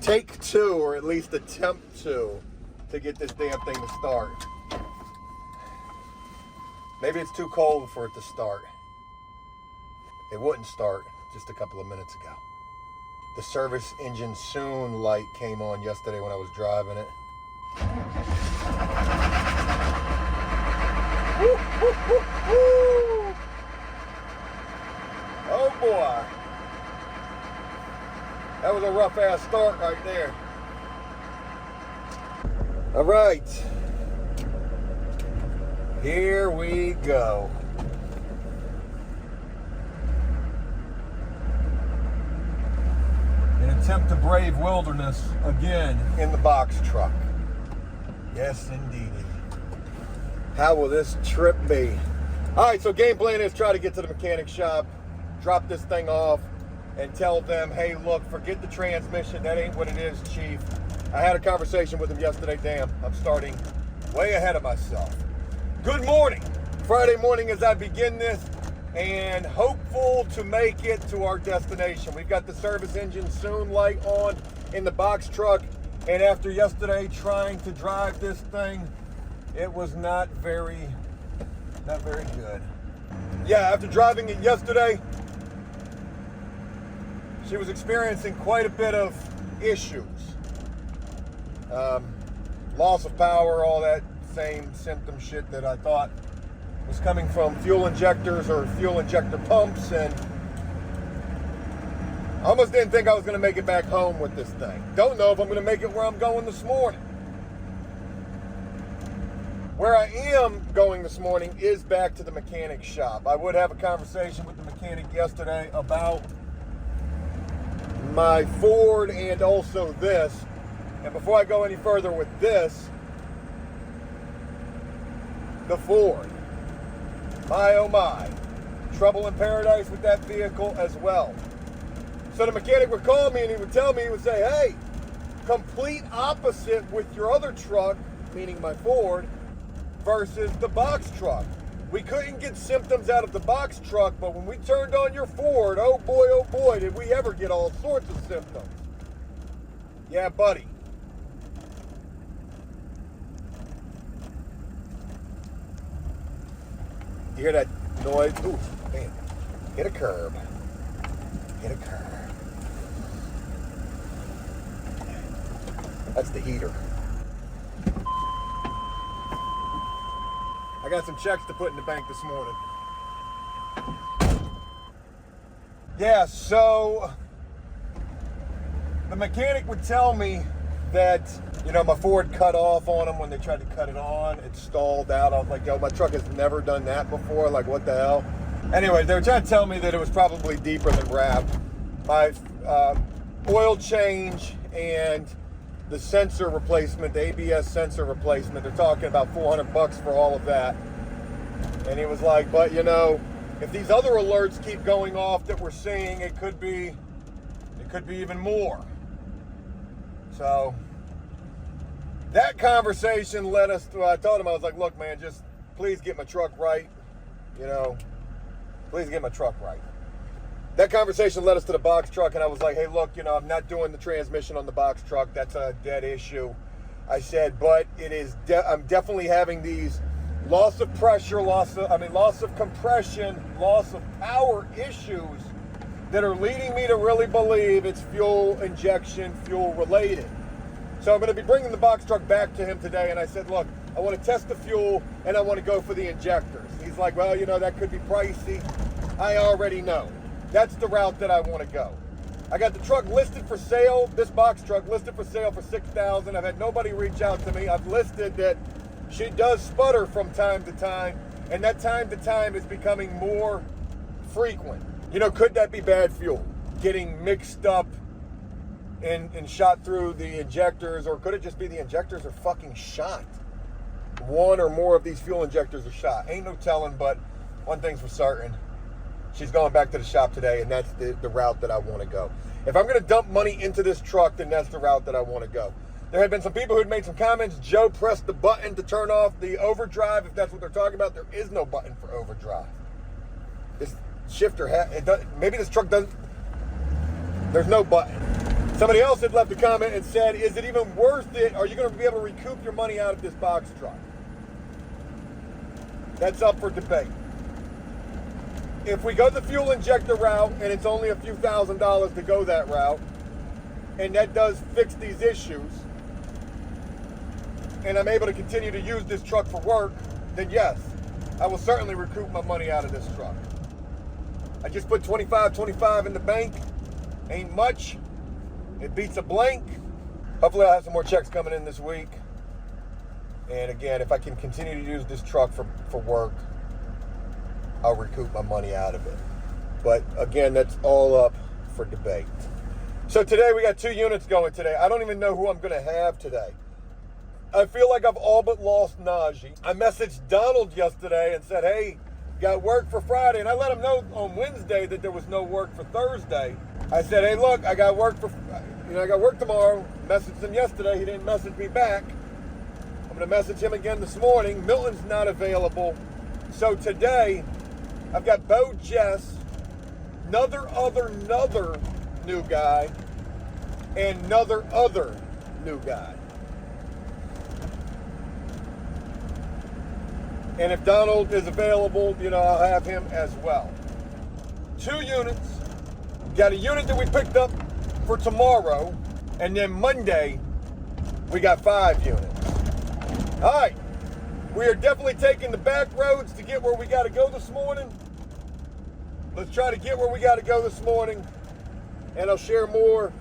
take two, or at least attempt to get this damn thing to start. Maybe it's too cold for it to start. It wouldn't start just a couple of minutes ago. The service engine soon light came on yesterday when I was driving it. Woo, woo, woo, woo. Oh boy. That was a rough ass start right there. All right. Here we go. An attempt to brave wilderness again in the box truck. Yes, indeed. How will this trip be? All right, so game plan is try to get to the mechanic shop, drop this thing off, and tell them, hey, look, forget the transmission. That ain't what it is, Chief. I had a conversation with him yesterday. Damn, I'm starting way ahead of myself. Good morning. Friday morning as I begin this, and hopeful to make it to our destination. We've got the service engine soon light on in the box truck, and after yesterday trying to drive this thing, it was not very good. Yeah, after driving it yesterday, she was experiencing quite a bit of issues. Loss of power, all that same symptom shit that I thought was coming from fuel injectors or fuel injector pumps, and I almost didn't think I was going to make it back home with this thing. Don't know if I'm going to make it where I'm going this morning. Where I am going this morning is back to the mechanic shop. I would have a conversation with the mechanic yesterday about my Ford and also this. And before I go any further with this, the Ford. My oh my. Trouble in paradise with that vehicle as well. So the mechanic would call me and he would tell me, he would say, hey, complete opposite with your other truck, meaning my Ford, versus the box truck. We couldn't get symptoms out of the box truck, but when we turned on your Ford, oh boy, did we ever get all sorts of symptoms. Yeah, buddy. You hear that noise? Ooh, man. Hit a curb. Hit a curb. That's the heater. I got some checks to put in the bank this morning. Yeah, so the mechanic would tell me that, you know, my Ford cut off on them when they tried to cut it on. It stalled out. I was like, yo, my truck has never done that before. Like, what the hell? Anyway, they were trying to tell me that it was probably deeper than wrapped. My oil change and the sensor replacement, the ABS sensor replacement, they're talking about $400 for all of that. And he was like, but you know, if these other alerts keep going off that we're seeing, it could be even more. So that conversation led us to, I told him, I was like, look, man, just please get my truck right. You know, please get my truck right. That conversation led us to the box truck, and I was like, hey, look, you know, I'm not doing the transmission on the box truck. That's a dead issue. I said, but it is, I'm definitely having these loss of pressure, loss of compression, loss of power issues that are leading me to really believe it's fuel injection, fuel related. So I'm going to be bringing the box truck back to him today, and I said, look, I want to test the fuel, and I want to go for the injectors. He's like, well, you know, that could be pricey. I already know. That's the route that I want to go. I got the truck listed for sale, this box truck listed for sale for $6,000. I've had nobody reach out to me. I've listed that she does sputter from time to time, and that time to time is becoming more frequent. You know, could that be bad fuel? Getting mixed up and shot through the injectors, or could it just be the injectors are fucking shot? One or more of these fuel injectors are shot. Ain't no telling, but one thing's for certain. She's going back to the shop today, and that's the route that I want to go. If I'm going to dump money into this truck, then that's the route that I want to go. There have been some people who had made some comments. Joe pressed the button to turn off the overdrive. If that's what they're talking about, there is no button for overdrive. This shifter, maybe this truck doesn't, there's no button. Somebody else had left a comment and said, is it even worth it? Are you going to be able to recoup your money out of this box truck? That's up for debate. If we go the fuel injector route and it's only a few $1,000s to go that route, and that does fix these issues, and I'm able to continue to use this truck for work, then yes, I will certainly recoup my money out of this truck. I just put $25 in the bank. Ain't much. It beats a blank. Hopefully I'll have some more checks coming in this week. And again, if I can continue to use this truck for work, I'll recoup my money out of it. But again, that's all up for debate. So today we got 2 units going today. I don't even know who I'm gonna have today. I feel like I've all but lost Najee. I messaged Donald yesterday and said, hey, got work for Friday. And I let him know on Wednesday that there was no work for Thursday. I said, hey, look, I got work I got work tomorrow. Messaged him yesterday. He didn't message me back. I'm gonna message him again this morning. Milton's not available. So today, I've got Bo Jess, another new guy, and another other new guy. And if Donald is available, I'll have him as well. 2 units. Got a unit that we picked up for tomorrow, and then Monday, we got 5 units. All right, we are definitely taking the back roads to get where we got to go this morning. Let's try to get where we got to go this morning, and I'll share more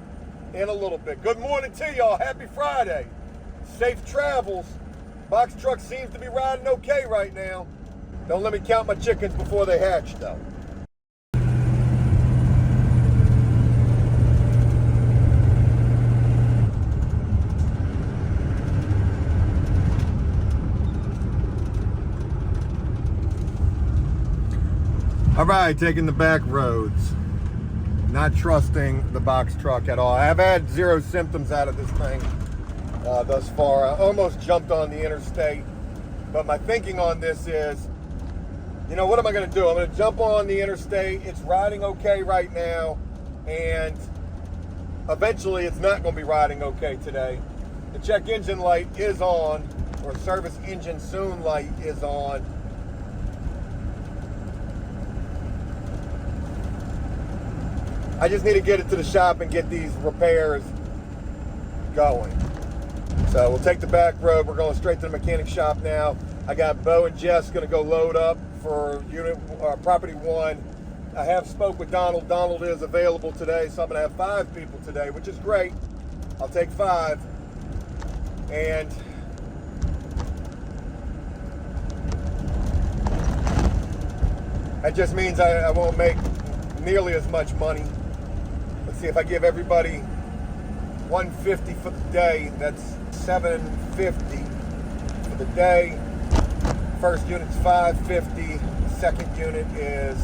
in a little bit. Good morning to y'all. Happy Friday. Safe travels. Box truck seems to be riding okay right now. Don't let me count my chickens before they hatch, though. All right, taking the back roads. Not trusting the box truck at all. I've had 0 symptoms out of this thing thus far. I almost jumped on the interstate, but my thinking on this is, what am I gonna do? I'm gonna jump on the interstate. It's riding okay right now, and eventually it's not gonna be riding okay today. The check engine light is on, or service engine soon light is on. I just need to get it to the shop and get these repairs going. So we'll take the back road. We're going straight to the mechanic shop now. I got Bo and Jess going to go load up for property 1. I have spoke with Donald. Donald is available today, so I'm going to have 5 people today, which is great. I'll take 5. And that just means I won't make nearly as much money. Let's see, if I give everybody $150 for the day, that's $750 for the day. First unit's $550. Second unit is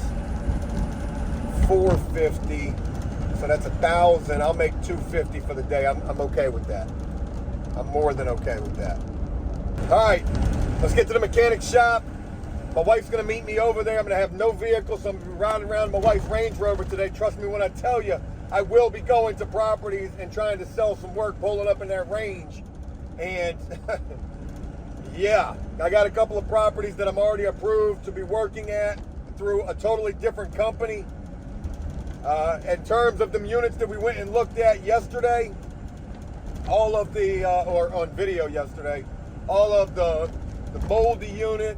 $450. So that's $1,000. I'll make $250 for the day. I'm okay with that. I'm more than okay with that. All right, let's get to the mechanic shop. My wife's gonna meet me over there. I'm gonna have no vehicle, so I'm gonna be riding around my wife's Range Rover today. Trust me when I tell you, I will be going to properties and trying to sell some work, pulling up in that range. And yeah, I got a couple of properties that I'm already approved to be working at through a totally different company. In terms of the units that we went and looked at yesterday, all of the, or on video yesterday, all of the moldy unit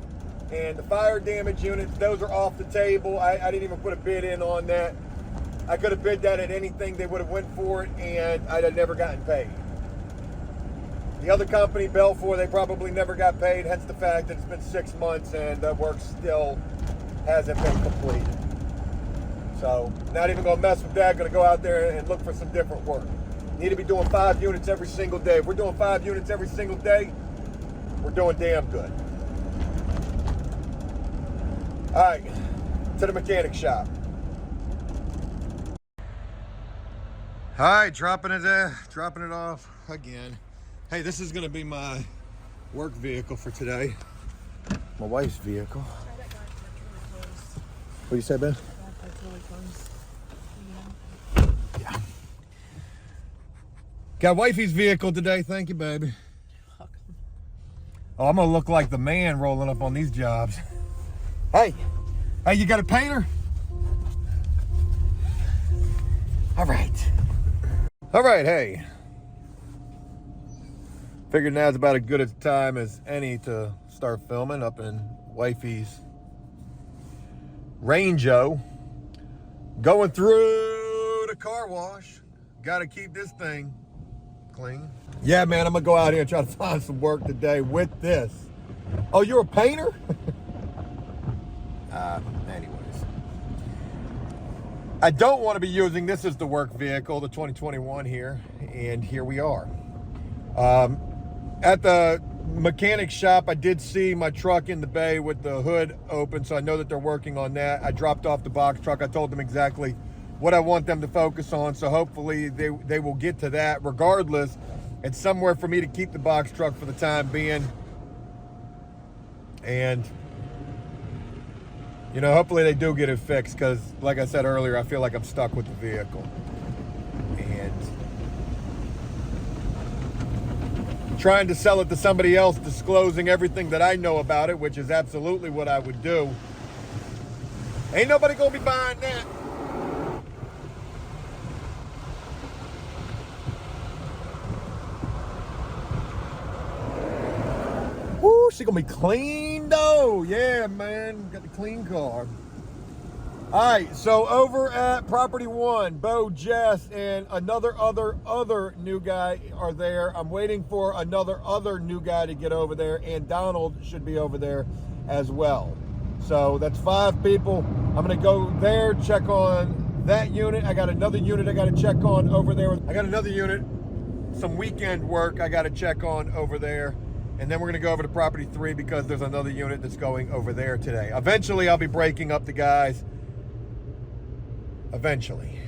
and the fire damage units, those are off the table. I didn't even put a bid in on that. I could have bid that at anything they would have went for it, and I'd have never gotten paid. The other company, Belfour, they probably never got paid, hence the fact that it's been 6 months and the work still hasn't been completed. So, not even gonna mess with that, gonna go out there and look for some different work. Need to be doing 5 units every single day. If we're doing 5 units every single day, we're doing damn good. All right, to the mechanic shop. All right, dropping it off again. Hey, this is gonna be my work vehicle for today. My wife's vehicle. What do you say, Ben? Yeah. Got wifey's vehicle today. Thank you, baby. Oh, I'm gonna look like the man rolling up on these jobs. Hey, you got a painter? All right, hey. Figured now's about as good a time as any to start filming up in wifey's Range-O. Going through the car wash. Gotta keep this thing clean. Yeah, man, I'm gonna go out here and try to find some work today with this. Oh, you're a painter? Anyways. I don't want to be using this as the work vehicle, the 2021 here, and here we are. At the mechanic shop, I did see my truck in the bay with the hood open, so I know that they're working on that. I dropped off the box truck. I told them exactly what I want them to focus on, so hopefully they will get to that. Regardless, it's somewhere for me to keep the box truck for the time being. And, you know, hopefully they do get it fixed, because like I said earlier, I feel like I'm stuck with the vehicle. And trying to sell it to somebody else, disclosing everything that I know about it, which is absolutely what I would do. Ain't nobody gonna be buying that. Woo, she gonna be clean though. Yeah, man, got the clean car. All right, so over at Property 1, Bo, Jess, and another other new guy are there. I'm waiting for other new guy to get over there, and Donald should be over there as well. So that's 5 people. I'm gonna go there, check on that unit. I got another unit I gotta check on over there. I got another unit, some weekend work I gotta check on over there. And then we're gonna go over to Property 3 because there's another unit that's going over there today. Eventually, I'll be breaking up the guys. Eventually.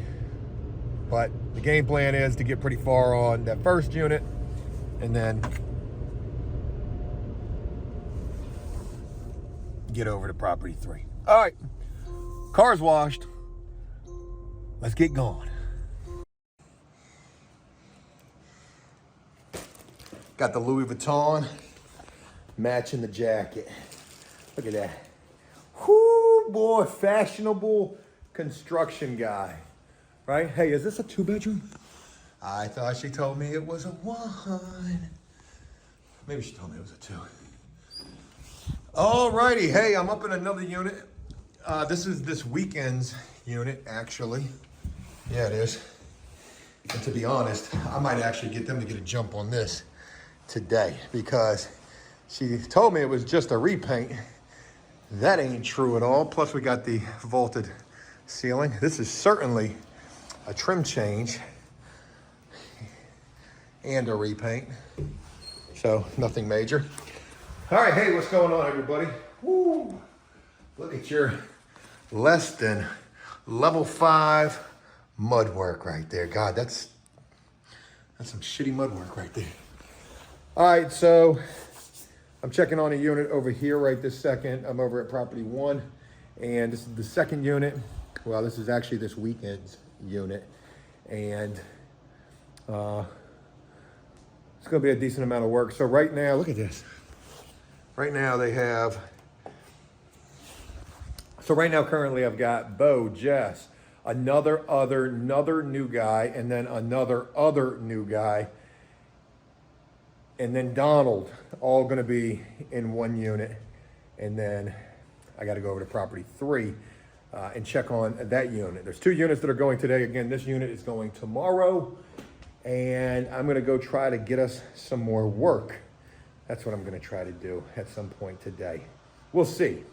But the game plan is to get pretty far on that first unit and then get over to Property 3. All right, car's washed. Let's get going. Got the Louis Vuitton matching the jacket. Look at that. Whoo, boy, fashionable construction guy, right? Hey, is this a 2-bedroom? I thought she told me it was a 1. Maybe she told me it was a 2. Alrighty, hey, I'm up in another unit. This is this weekend's unit, actually. Yeah, it is. And to be honest, I might actually get them to get a jump on this today because she told me it was just a repaint. That ain't true at all. Plus we got the vaulted ceiling. This is certainly a trim change and a repaint. So nothing major. All right, hey, what's going on, everybody? Woo! Look at your less than level 5 mud work right there. God, that's some shitty mud work right there. All right, so I'm checking on a unit over here right this second. I'm over at Property 1, and this is the second unit. Well, this is actually this weekend's unit, and it's gonna be a decent amount of work. So right now, look at this. Right now they have, so right now currently I've got Bo, Jess, another new guy, and then other new guy, and then Donald, all gonna be in one unit. And then I gotta go over to Property 3 and check on that unit. There's 2 units that are going today. Again, this unit is going tomorrow, and I'm gonna go try to get us some more work. That's what I'm gonna try to do at some point today. We'll see.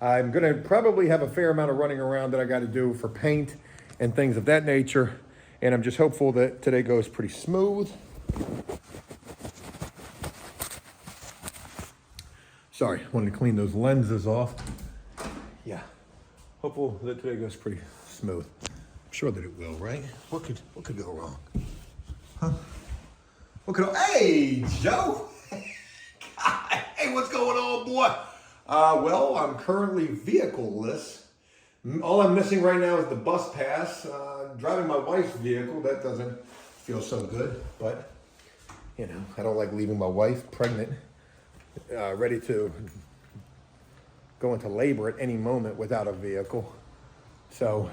I'm gonna probably have a fair amount of running around that I gotta do for paint and things of that nature, and I'm just hopeful that today goes pretty smooth. Sorry, wanted to clean those lenses off. Yeah, hopeful that today goes pretty smooth. I'm sure that it will, right? What could go wrong? Huh? Hey, Joe! Hey, what's going on, boy? Well, I'm currently vehicle-less. All I'm missing right now is the bus pass. Driving my wife's vehicle, that doesn't feels so good, but you know, I don't like leaving my wife pregnant, ready to go into labor at any moment without a vehicle. So,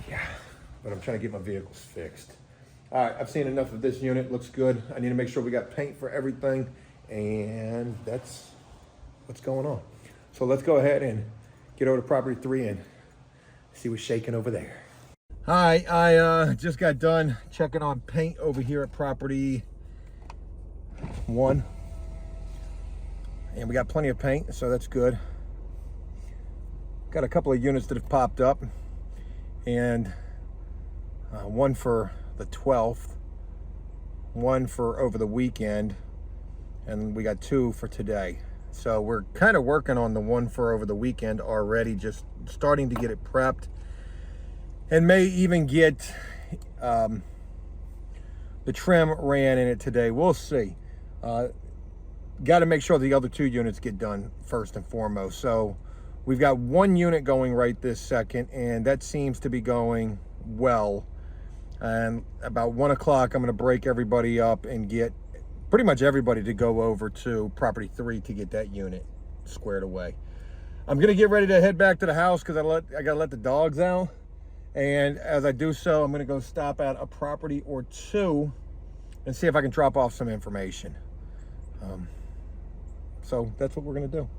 yeah, but I'm trying to get my vehicles fixed. All right, I've seen enough of this unit. Looks good. I need to make sure we got paint for everything, and that's what's going on. So let's go ahead and get over to property 3 and see what's shaking over there. All right, I just got done checking on paint over here at property 1. And we got plenty of paint, so that's good. Got a couple of units that have popped up, and one for the 12th, one for over the weekend, and we got 2 for today. So we're kind of working on the one for over the weekend already, just starting to get it prepped, and may even get the trim ran in it today. We'll see. Got to make sure the other 2 units get done first and foremost. So we've got 1 unit going right this second, and that seems to be going well. And about 1 o'clock, I'm going to break everybody up and get pretty much everybody to go over to property 3 to get that unit squared away. I'm going to get ready to head back to the house because I got to let the dogs out. And as I do so, I'm going to go stop at a property or 2 and see if I can drop off some information. So that's what we're going to do.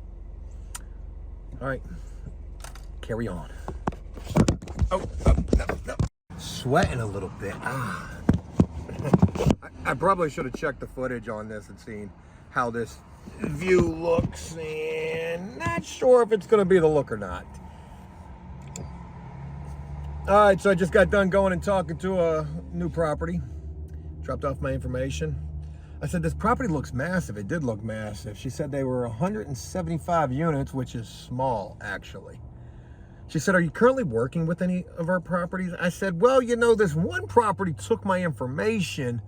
All right, carry on. Oh, no. Sweating a little bit. I probably should have checked the footage on this and seen how this view looks, and not sure if it's going to be the look or not. All right, so I just got done going and talking to a new property. Dropped off my information. I said, this property looks massive. It did look massive. She said they were 175 units, which is small, actually. She said, are you currently working with any of our properties? I said, well, you know, this one property took my information,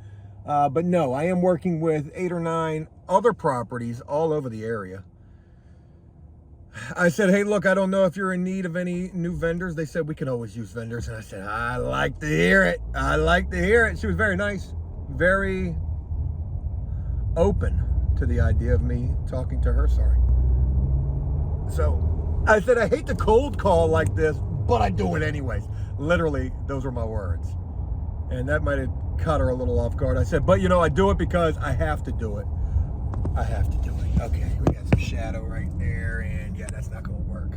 but no, I am working with 8 or 9 other properties all over the area. I said, hey, look, I don't know if you're in need of any new vendors. They said, we can always use vendors. And I said, I like to hear it. I like to hear it. She was very nice, very open to the idea of me talking to her. Sorry. So I said, I hate to cold call like this, but I do it anyways. Literally, those were my words. And that might have caught her a little off guard. I said, but you know, I do it because I have to do it. I have to do it. Okay, we got some shadow right there, and yeah, that's not gonna work.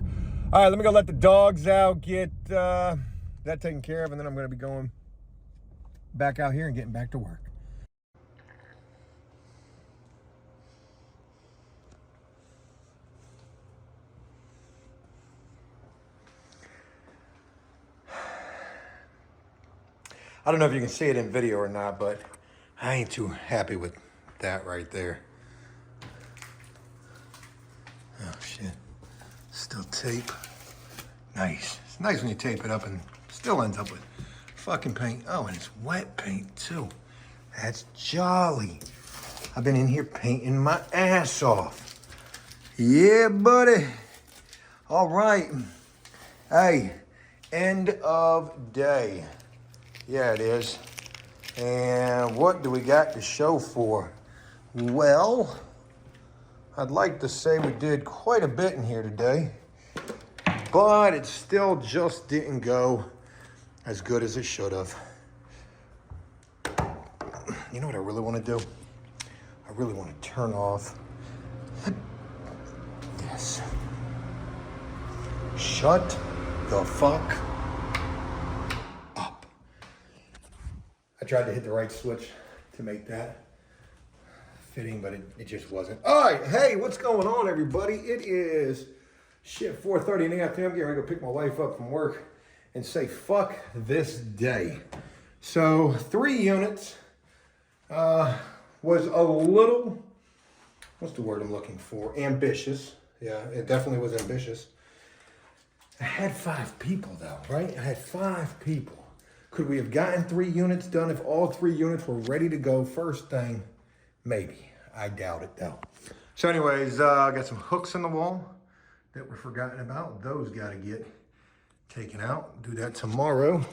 All right, let me go let the dogs out, get that taken care of, and then I'm gonna be going back out here and getting back to work. I don't know if you can see it in video or not, but I ain't too happy with that right there. Oh shit, still tape. Nice. It's nice when you tape it up and still ends up with fucking paint. Oh, and it's wet paint too. That's jolly. I've been in here painting my ass off. Yeah, buddy. All right. Hey, end of day. Yeah, it is. And what do we got to show for? Well, I'd like to say we did quite a bit in here today, but it still just didn't go as good as it should have. You know what I really want to do? I really want to turn off this. Shut the fuck up. I tried to hit the right switch to make that fitting, but it just wasn't. All right, hey, what's going on, everybody? It is, shit, 4:30 in the afternoon. I'm getting ready to go pick my wife up from work and say, fuck this day. So 3 units was a little, what's the word I'm looking for? Ambitious. Yeah, it definitely was ambitious. I had 5 people though, right? I had 5 people. Could we have gotten 3 units done if all 3 units were ready to go first thing? Maybe. I doubt it though. So anyways, I got some hooks in the wall that we're forgotten about. Those got to get taken out. Do that tomorrow.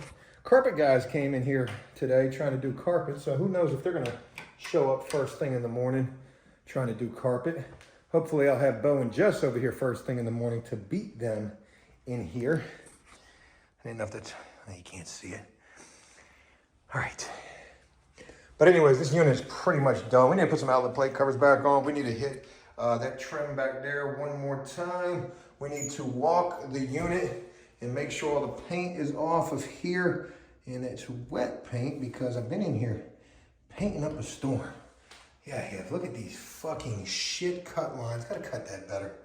carpet guys came in here today trying to do carpet, so who knows if they're gonna show up first thing in the morning trying to do carpet. Hopefully I'll have Bo and Jess over here first thing in the morning to beat them in here. I didn't know if that's, you can't see it. All right. But anyways, this unit is pretty much done. We need to put some outlet plate covers back on. We need to hit that trim back there one more time. We need to walk the unit and make sure all the paint is off of here. And it's wet paint because I've been in here painting up a storm. Yeah, I have. Look at these fucking shit cut lines. Gotta cut that better.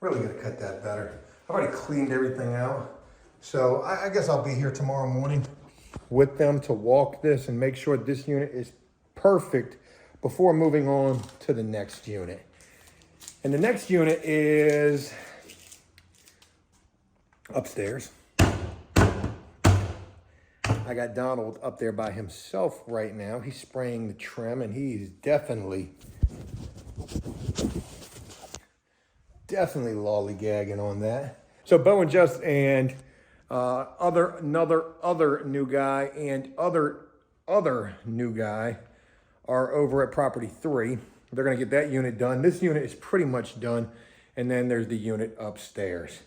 Really gotta cut that better. I've already cleaned everything out. So I guess I'll be here tomorrow morning with them to walk this and make sure this unit is perfect before moving on to the next unit. And the next unit is upstairs. I got Donald up there by himself right now. He's spraying the trim and he's definitely lollygagging on that. So Bo and Just and another new guy and other new guy are over at property 3. They're gonna get that unit done. This unit is pretty much done. And then there's the unit upstairs.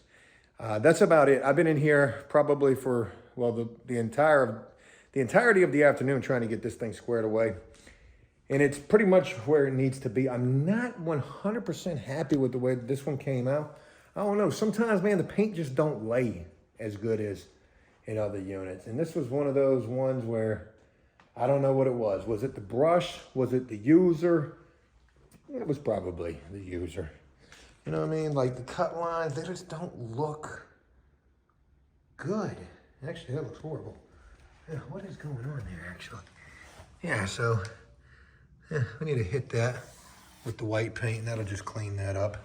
That's about it. I've been in here probably for, well, the entirety of the afternoon trying to get this thing squared away. And it's pretty much where it needs to be. I'm not 100% happy with the way that this one came out. I don't know. Sometimes, man, the paint just don't lay as good as in other units. And this was one of those ones where I don't know what it was. Was it the brush? Was it the user? It was probably the user. You know what I mean? Like the cut lines, they just don't look good. Actually, that looks horrible. Yeah, what is going on there, actually? Yeah, so yeah, we need to hit that with the white paint, and that'll just clean that up.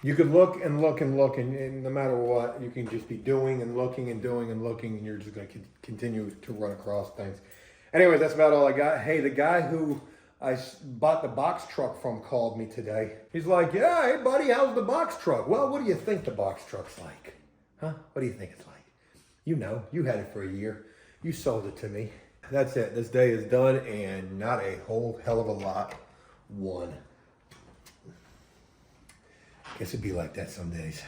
You could look and look and look, and no matter what, you can just be doing and looking and doing and looking, and you're just going to continue to run across things. Anyways, that's about all I got. Hey, the guy who I bought the box truck from called me today. He's like, yeah, hey, buddy, how's the box truck? Well, what do you think the box truck's like? Huh? What do you think it's like? You know, you had it for a year. You sold it to me. That's it. This day is done, and not a whole hell of a lot won. Guess it'd be like that some days.